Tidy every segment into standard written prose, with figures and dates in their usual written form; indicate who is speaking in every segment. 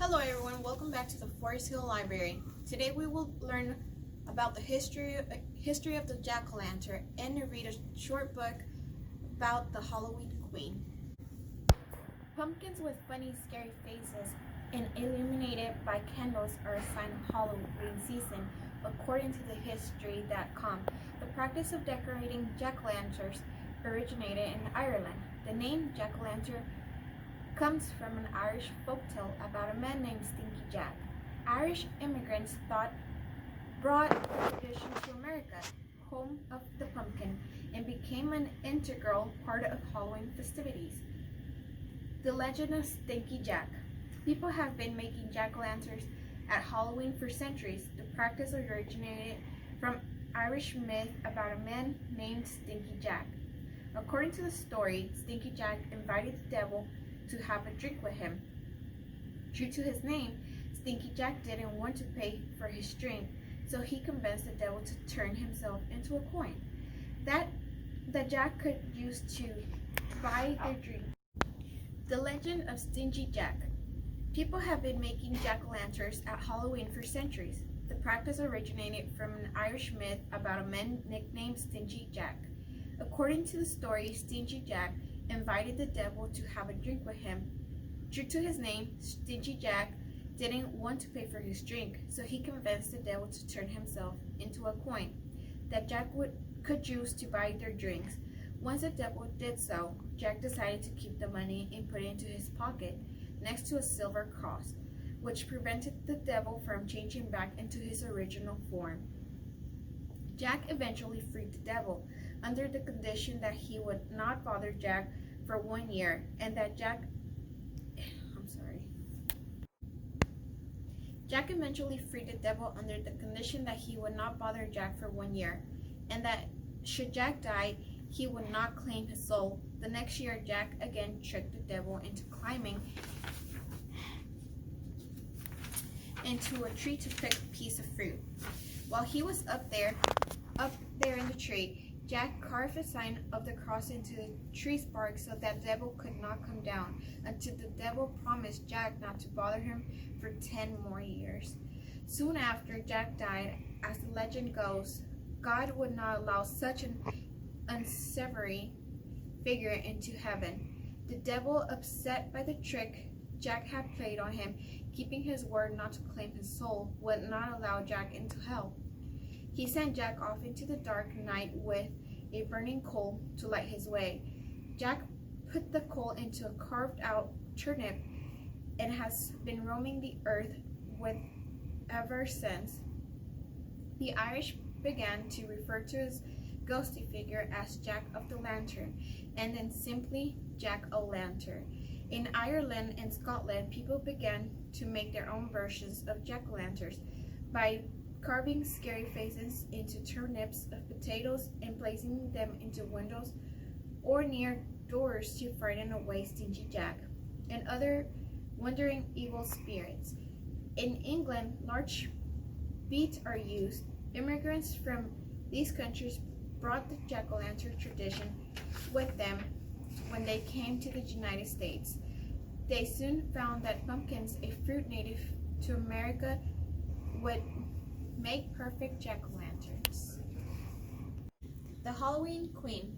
Speaker 1: Hello everyone, welcome back to the Forest Hill Library. Today we will learn about the history of the jack-o'-lantern and read a short book about the Halloween Queen. Pumpkins with funny, scary faces and illuminated by candles are a sign of Halloween season, according to the history.com. The practice of decorating jack-o'-lanterns originated in Ireland. The name jack-o'-lantern comes from an Irish folktale about a man named Stinky Jack. Irish immigrants brought the tradition to America, home of the pumpkin, and became an integral part of Halloween festivities. The legend of Stinky Jack. People have been making jack-o'-lanterns at Halloween for centuries. The practice originated from Irish myth about a man named Stinky Jack. According to the story, Stinky Jack invited the devil to have a drink with him. True to his name, Stinky Jack didn't want to pay for his drink, so he convinced the devil to turn himself into a coin that Jack could use to buy their drink. The legend of Stingy Jack. People have been making jack-o'-lanterns at Halloween for centuries. The practice originated from an Irish myth about a man nicknamed Stingy Jack. According to the story, Stingy Jack invited the devil to have a drink with him. True to his name, Stingy Jack didn't want to pay for his drink, so he convinced the devil to turn himself into a coin that Jack could use to buy their drinks. Once the devil did so, Jack decided to keep the money and put it into his pocket next to a silver cross, which prevented the devil from changing back into his original form. Jack eventually freed the devil under the condition that he would not bother Jack for 1 year, and that Jack eventually freed the devil under the condition that he would not bother Jack for 1 year, and that should Jack die, he would not claim his soul. The next year, Jack again tricked the devil into climbing into a tree to pick a piece of fruit. While he was up there in the tree, Jack carved a sign of the cross into the tree's bark so that the devil could not come down, until the devil promised Jack not to bother him for 10 more years. Soon after Jack died, as the legend goes, God would not allow such an unsavory figure into heaven. The devil, upset by the trick Jack had played on him, keeping his word not to claim his soul, would not allow Jack into hell. He sent Jack off into the dark night with a burning coal to light his way. Jack put the coal into a carved-out turnip and has been roaming the earth with ever since. The Irish began to refer to his ghostly figure as Jack of the Lantern, and then simply Jack-o'-lantern. In Ireland and Scotland, people began to make their own versions of jack-o'-lanterns by carving scary faces into turnips of potatoes and placing them into windows or near doors to frighten away Stingy Jack and other wandering evil spirits. In England, large beads are used. Immigrants from these countries brought the jack-o'-lantern tradition with them when they came to the United States. They soon found that pumpkins, a fruit native to America, would make perfect jack-o'-lanterns. The Halloween Queen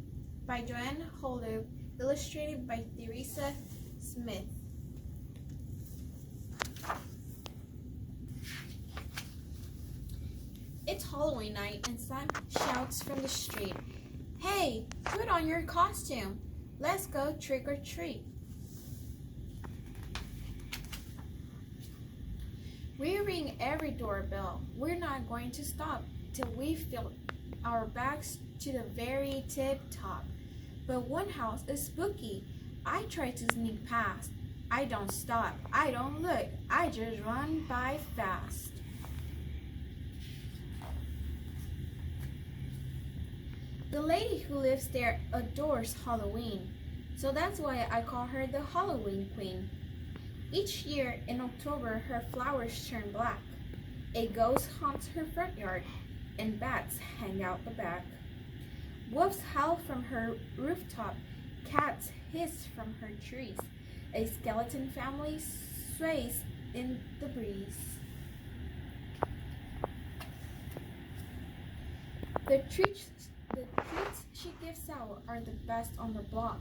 Speaker 1: by Joanne Holub, illustrated by Theresa Smith. It's Halloween night and Sam shouts from the street, "Hey, put on your costume. Let's go trick or treat." We ring every doorbell. We're not going to stop till we fill our bags to the very tip top. But one house is spooky. I try to sneak past. I don't stop. I don't look. I just run by fast. The lady who lives there adores Halloween, so that's why I call her the Halloween Queen. Each year in October, her flowers turn black. A ghost haunts her front yard, and bats hang out the back. Wolves howl from her rooftop, cats hiss from her trees. A skeleton family sways in the breeze. The treats she gives out are the best on the block.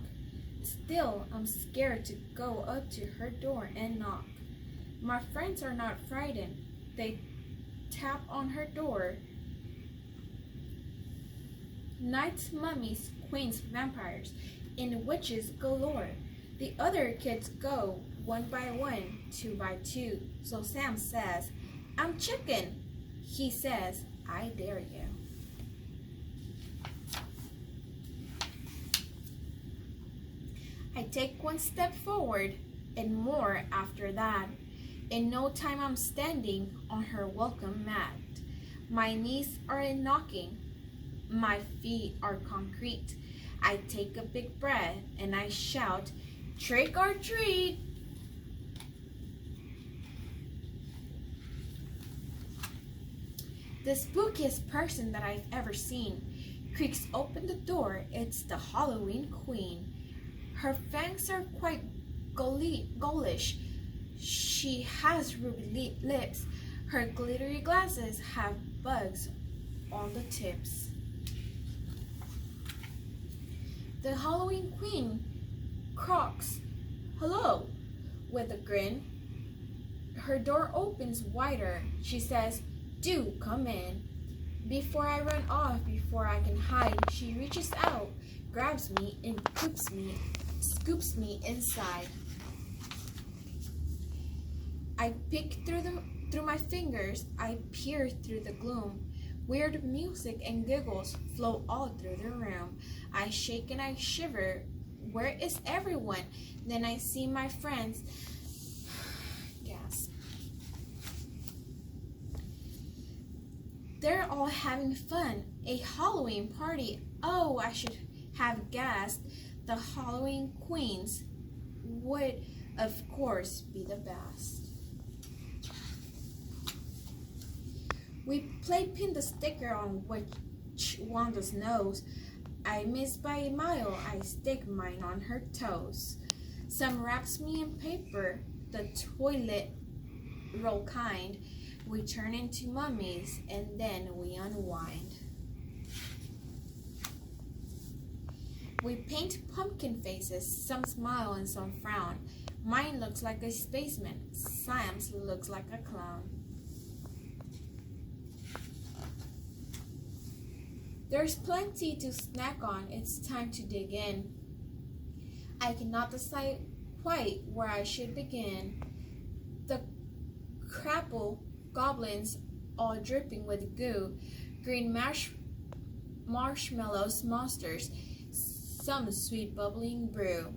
Speaker 1: Still, I'm scared to go up to her door and knock. My friends are not frightened. They tap on her door. Knights, mummies, queens, vampires, and witches galore. The other kids go one by one, two by two. So Sam says, "I'm chicken." He says, "I dare you." I take one step forward and more after that. In no time I'm standing on her welcome mat. My knees are knocking. My feet are concrete. I take a big breath and I shout, "Trick or treat!" The spookiest person that I've ever seen creaks open the door. It's the Halloween Queen. Her fangs are quite ghoulish. She has ruby lips. Her glittery glasses have bugs on the tips. The Halloween Queen croaks, "Hello," with a grin. Her door opens wider. She says, "Do come in." Before I run off, before I can hide, she reaches out, grabs me, and scoops me inside. I peek through my fingers. I peer through the gloom. Weird music and giggles flow all through the room. I shake and I shiver. Where is everyone? Then I see my friends. Gasp. They're all having fun. A Halloween party. Oh, I should have guessed. The Halloween Queens would, of course, be the best. We play pin the sticker on which Wanda's nose. I miss by a mile. I stick mine on her toes. Some wraps me in paper, the toilet roll kind. We turn into mummies and then we unwind. We paint pumpkin faces, some smile and some frown. Mine looks like a spaceman, Sam's looks like a clown. There's plenty to snack on, it's time to dig in. I cannot decide quite where I should begin. The crapple goblins all dripping with goo, green marshmallows monsters, some sweet bubbling brew.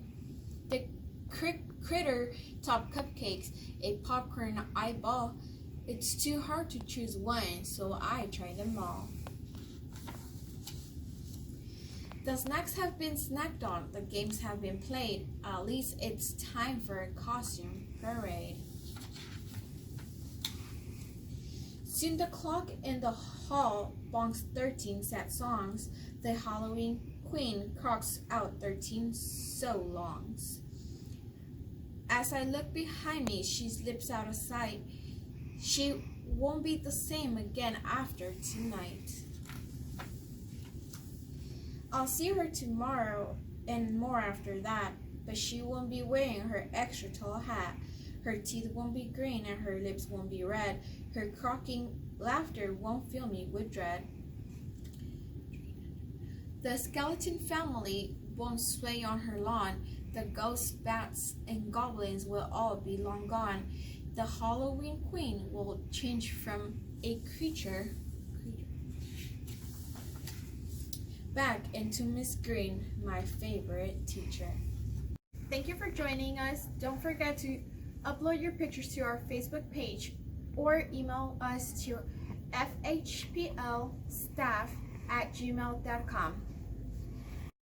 Speaker 1: The critter top cupcakes, a popcorn eyeball. It's too hard to choose one, so I try them all. The snacks have been snacked on, the games have been played. At least it's time for a costume parade. Soon the clock in the hall bonks 13 sad songs. The Halloween Queen croaks out 13 so longs. As I look behind me, she slips out of sight. She won't be the same again after tonight. I'll see her tomorrow and more after that, but she won't be wearing her extra tall hat. Her teeth won't be green and her lips won't be red. Her croaking laughter won't fill me with dread. The skeleton family won't sway on her lawn. The ghosts, bats, and goblins will all be long gone. The Halloween Queen will change from a creature back into Miss Green, my favorite teacher. Thank you for joining us. Don't forget to upload your pictures to our Facebook page or email us to fhplstaff@gmail.com.